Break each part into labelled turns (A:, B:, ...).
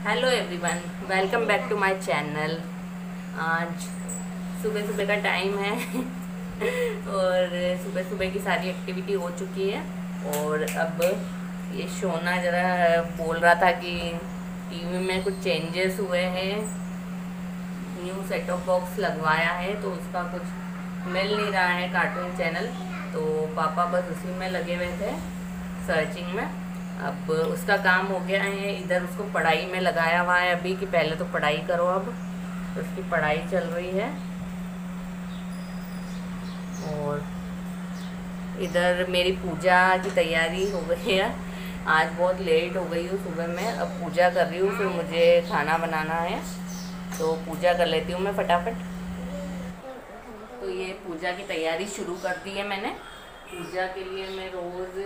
A: Hello everyone, welcome back to my channel. आज सुबह सुबह का टाइम है और सुबह सुबह की सारी एक्टिविटी हो चुकी है। और अब ये शोना ज़रा बोल रहा था कि टीवी में कुछ चेंजेस हुए हैं, न्यू सेट ऑफ बॉक्स लगवाया है तो उसका कुछ मिल नहीं रहा है कार्टून चैनल। तो पापा बस उसी में लगे हुए थे, सर्चिंग में। अब उसका काम हो गया है, इधर उसको पढ़ाई में लगाया हुआ है अभी कि पहले तो पढ़ाई करो। अब तो उसकी पढ़ाई चल रही है और इधर मेरी पूजा की तैयारी हो गई है। आज बहुत लेट हो गई हूँ सुबह में, अब पूजा कर रही हूँ, फिर मुझे खाना बनाना है तो पूजा कर लेती हूँ मैं फटाफट। तो ये पूजा की तैयारी शुरू कर दी है मैंने। पूजा के लिए मैं रोज़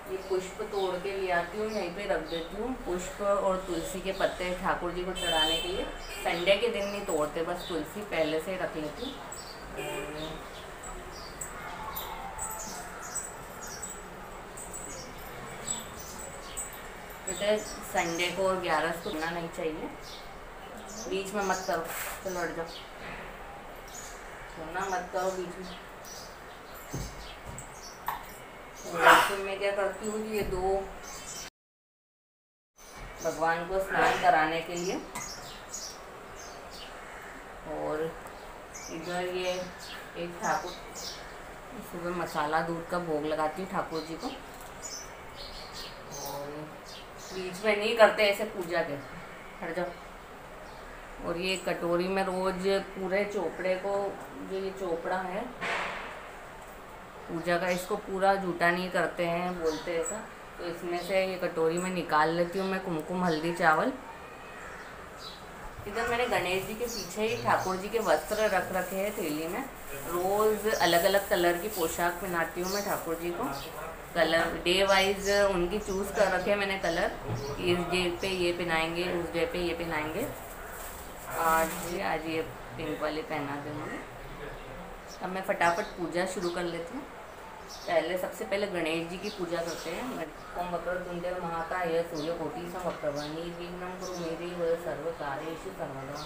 A: ये पुष्प तोड़ के ले आती हूँ, यहीं पे रख देती हूँ। पुष्प और तुलसी के पत्ते ठाकुर जी को चढ़ाने के लिए संडे के दिन नहीं तोड़ते, बस तुलसी पहले से रख लेती हूँ। बेटा संडे को और 11 को तोड़ना नहीं चाहिए, बीच में मत करो, चलो हट जाओ, सोना मत करो बीच में। तो मैं क्या करती हूँ कि ये दो भगवान को स्नान कराने के लिए, और इधर ये एक ठाकुर, सुबह मसाला दूध का भोग लगाती हूँ ठाकुर जी को। और बीच में नहीं करते ऐसे पूजा के, हट जाओ। और ये कटोरी में रोज पूरे चोपड़े को, जो ये चोपड़ा है पूजा का, इसको पूरा जूठा नहीं करते हैं, बोलते ऐसा, तो इसमें से ये कटोरी में निकाल लेती हूँ मैं कुमकुम हल्दी चावल। इधर मैंने गणेश जी के पीछे ही ठाकुर जी के वस्त्र रख रखे हैं थैली में। रोज़ अलग अलग कलर की पोशाक पहनाती हूँ मैं ठाकुर जी को, कलर डे वाइज उनकी चूज़ कर रखे हैं मैंने कलर, इस डे पे ये पहनाएंगे, उस डे पे ये पहनाएंगे। आज ये पिंक वाले पहना दूँगी। अब मैं फटाफट पूजा शुरू कर लेती हूँ। सबसे पहले गणेश जी की पूजा करते हैं। ओम वक्रतुंडे महाकाय सूर्यकोटि समप्रभ निर्विघ्नं कुरु मे देव सर्वकार्येषु सर्वदा।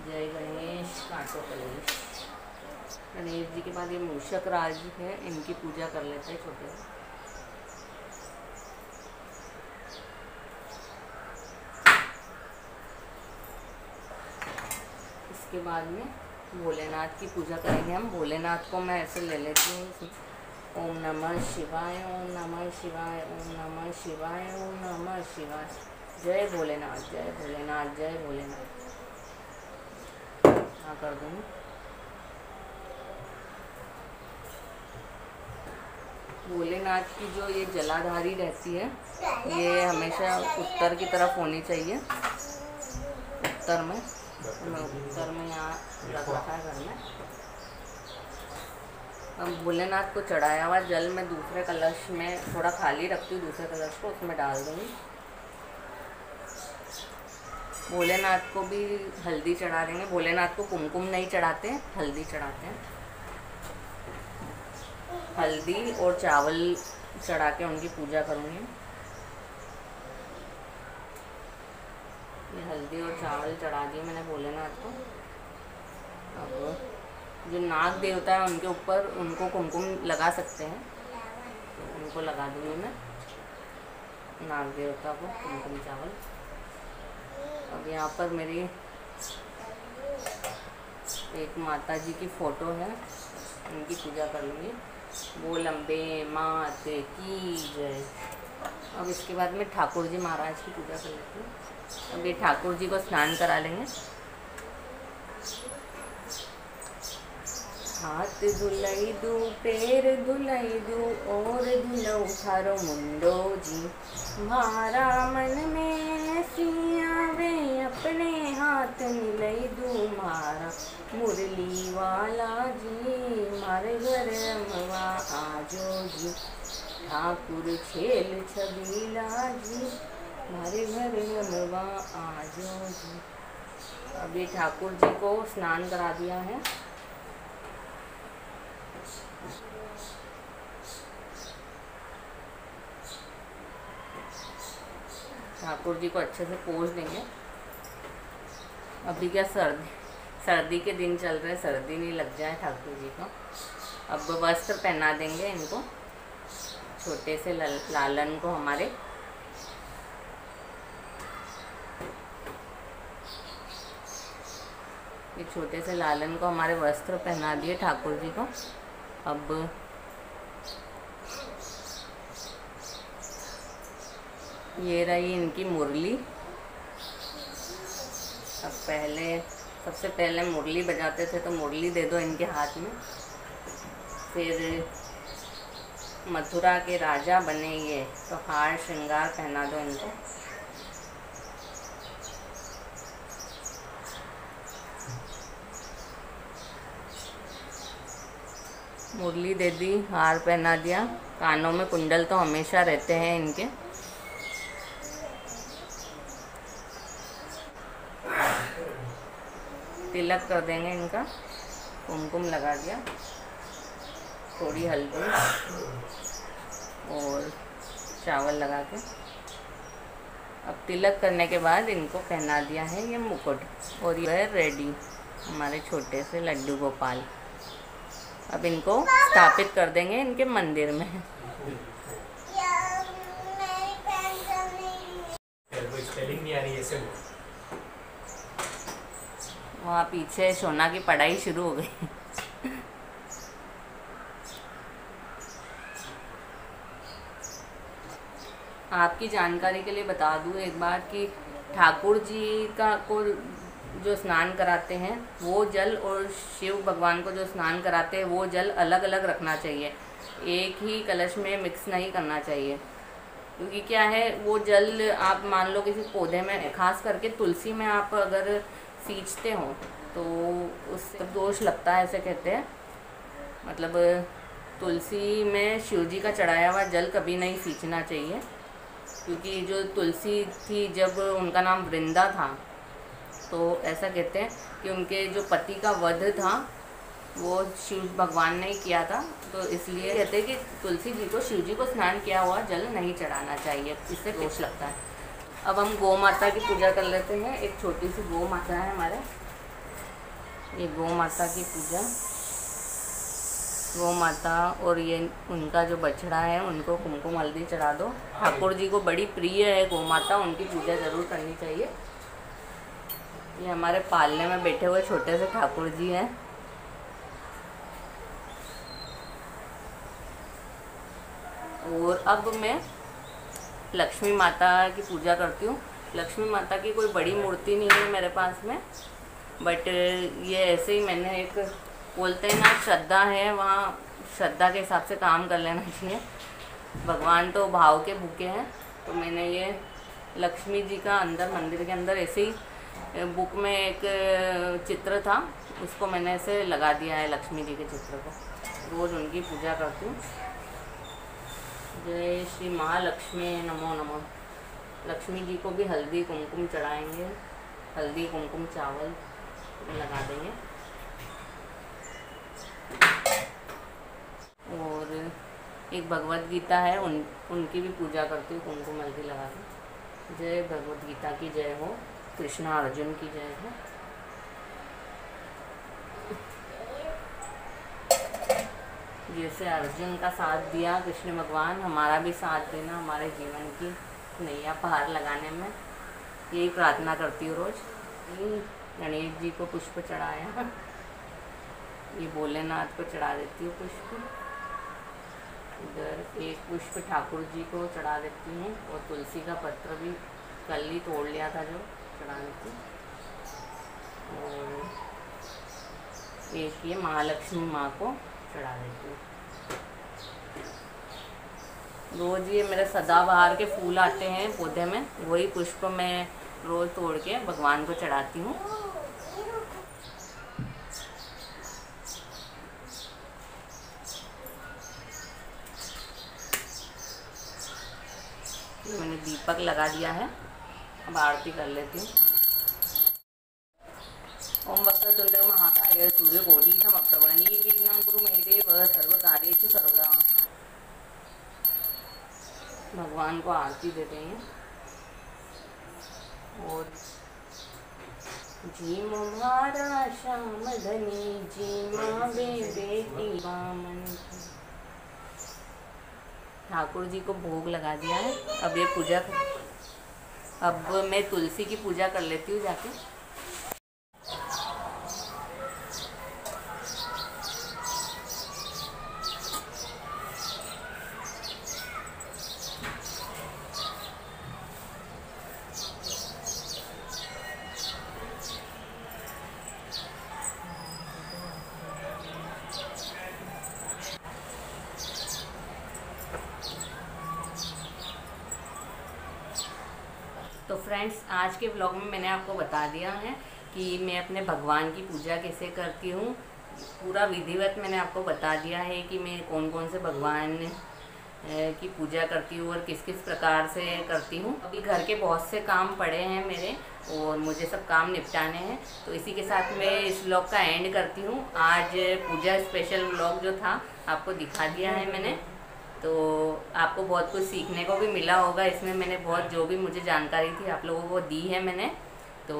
A: जय गणेश कांटो कलेश। गणेश जी के बाद ये मूषक राज है, इनकी पूजा कर लेते हैं छोटे से। इसके बाद में भोलेनाथ की पूजा करेंगे हम। भोलेनाथ को मैं ऐसे ले लेती हूँ, ओम नमः शिवाय, ओम नमः शिवाय, ओम नमः शिवाय, ओम नमः शिवाय। जय भोलेनाथ, जय भोलेनाथ, जय भोलेनाथ। हाँ कर दूँगी। भोलेनाथ की जो ये जलाधारी रहती है, ये हमेशा उत्तर की तरफ होनी चाहिए। उत्तर में, उत्तर में यहाँ रख रखा है घर में। अब भोलेनाथ को चढ़ाया हुआ जल में दूसरे कलश में थोड़ा खाली रखती हूँ, दूसरे कलश को उसमें डाल दूँगी। भोलेनाथ को भी हल्दी चढ़ा देंगे। भोलेनाथ को कुमकुम नहीं चढ़ाते, हल्दी चढ़ाते हैं। हल्दी और चावल चढ़ा के उनकी पूजा करूँगी। ये हल्दी और चावल चढ़ा दिए मैंने भोलेनाथ को। अब जो नाग देवता है उनके ऊपर, उनको कुमकुम लगा सकते हैं, तो उनको लगा दूँगी मैं, नाग देवता को कुमकुम चावल। अब यहाँ पर मेरी एक माता जी की फ़ोटो है, उनकी पूजा कर लूँगी। बोल अम्बे मात की जय। अब इसके बाद में ठाकुर जी महाराज की पूजा कर लेती हूँ। अब ये ठाकुर जी को स्नान करा लेंगे। हाथ धुलाई दू, पैर धुलाई दू, और धुलऊ थारो मुंडो जी। मारा मन में सियावे, अपने हाथ मिलई दू मारा मुरली वाला जी। मारे घर अमवा आजो जी, ठाकुर छेल छबीला जी। मारे घर अमवा आजो जी। अभी ठाकुर जी को स्नान करा दिया है। ठाकुर जी को अच्छे से पोंछ देंगे। अभी क्या सर्दी के दिन चल रहे, सर्दी नहीं लग जाए ठाकुर जी को। अब वस्त्र पहना देंगे इनको, छोटे से लालन को हमारे। ये छोटे से लालन को हमारे वस्त्र पहना दिए ठाकुर जी को। अब ये रही इनकी मुरली। अब सबसे पहले मुरली बजाते थे तो मुरली दे दो इनके हाथ में। फिर मथुरा के राजा बने ये तो हार श्रृंगार पहना दो इनको। मुरली दे दी, हार पहना दिया। कानों में कुंडल तो हमेशा रहते हैं इनके। तिलक कर देंगे इनका, कुमकुम लगा दिया, थोड़ी हल्दी और चावल लगा के। अब तिलक करने के बाद इनको पहना दिया है ये मुकुट और ये रेडी हमारे छोटे से लड्डू गोपाल। अब इनको स्थापित कर देंगे इनके मंदिर में। वहाँ पीछे सोना की पढ़ाई शुरू हो गई। आपकी जानकारी के लिए बता दूँ एक बार कि ठाकुर जी को जो स्नान कराते हैं वो जल, और शिव भगवान को जो स्नान कराते हैं वो जल अलग अलग रखना चाहिए, एक ही कलश में मिक्स नहीं करना चाहिए। क्योंकि क्या है, वो जल आप मान लो किसी पौधे में, खास करके तुलसी में आप अगर सींचते हो तो उससे दोष लगता है, ऐसे कहते हैं। मतलब तुलसी में शिव जी का चढ़ाया हुआ जल कभी नहीं सींचना चाहिए। क्योंकि जो तुलसी थी, जब उनका नाम वृंदा था, तो ऐसा कहते हैं कि उनके जो पति का वध था वो शिव भगवान ने किया था। तो इसलिए कहते हैं कि तुलसी जी को, शिव जी को स्नान किया हुआ जल नहीं चढ़ाना चाहिए, इससे दोष लगता है। अब हम गौ माता की पूजा कर लेते हैं। एक छोटी सी गौ माता है हमारे, ये गौ माता की पूजा। गौ माता और ये उनका जो बछड़ा है उनको कुमकुम हल्दी चढ़ा दो। ठाकुर जी को बड़ी प्रिय है गौ माता, उनकी पूजा ज़रूर करनी चाहिए। ये हमारे पालने में बैठे हुए छोटे से ठाकुर जी हैं। और अब मैं लक्ष्मी माता की पूजा करती हूँ। लक्ष्मी माता की कोई बड़ी मूर्ति नहीं है मेरे पास में, बट ये ऐसे ही मैंने एक, बोलते हैं ना, श्रद्धा है, वहाँ श्रद्धा के हिसाब से काम कर लेना चाहिए। भगवान तो भाव के भूखे हैं, तो मैंने ये लक्ष्मी जी का अंदर मंदिर के अंदर ऐसे ही बुक में एक चित्र था, उसको मैंने ऐसे लगा दिया है लक्ष्मी जी के चित्र को। रोज़ उनकी पूजा करती हूँ। जय श्री महालक्ष्मी नमो नमः। लक्ष्मी जी को भी हल्दी कुमकुम चढ़ाएंगे, हल्दी कुमकुम चावल लगा देंगे। और एक भगवत गीता है, उनकी भी पूजा करती हूँ कुमकुम हल्दी लगा के। जय भगवत गीता की जय हो, कृष्णा अर्जुन की जय हो। जैसे अर्जुन का साथ दिया कृष्ण भगवान, हमारा भी साथ देना हमारे जीवन की नैया पार लगाने में, यही प्रार्थना करती हूँ रोज़। गणेश जी को पुष्प चढ़ाया, ये भोलेनाथ को चढ़ा देती हूँ पुष्प। इधर एक पुष्प ठाकुर जी को चढ़ा देती हूँ, और तुलसी का पत्र भी कल ही तोड़ लिया था जो चढ़ा देती हूँ। और एक ये महालक्ष्मी माँ को चढ़ा देती हूँ। रोज़ ये मेरे सदाबहार के फूल आते हैं पौधे में, वही पुष्प मैं रोज़ तोड़ के भगवान को चढ़ाती हूँ। मैंने दीपक लगा दिया है, अब आरती कर लेती हूँ। ओम वक्रतुंड महाकाय सूर्यकोटि समप्रभ निर्विघ्नं कुरु मे देव सर्वकार्येषु सर्वदा। भगवान को आरती देते हैं। जी मुहारा श्याम धनी जी माँ बे बेटी बामन। ठाकुर जी को भोग लगा दिया है। अब ये पूजा, अब मैं तुलसी की पूजा कर लेती हूँ जाके। तो फ्रेंड्स, आज के ब्लॉग में मैंने आपको बता दिया है कि मैं अपने भगवान की पूजा कैसे करती हूँ। पूरा विधिवत मैंने आपको बता दिया है कि मैं कौन कौन से भगवान की पूजा करती हूँ और किस किस प्रकार से करती हूँ। अभी घर के बहुत से काम पड़े हैं मेरे और मुझे सब काम निपटाने हैं, तो इसी के साथ मैं इस ब्लॉग का एंड करती हूँ। आज पूजा स्पेशल ब्लॉग जो था आपको दिखा दिया है मैंने, तो आपको बहुत कुछ सीखने को भी मिला होगा इसमें। मैंने बहुत जो भी मुझे जानकारी थी आप लोगों को दी है मैंने। तो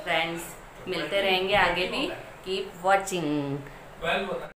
A: फ्रेंड्स, मिलते रहेंगे आगे भी। Keep watching.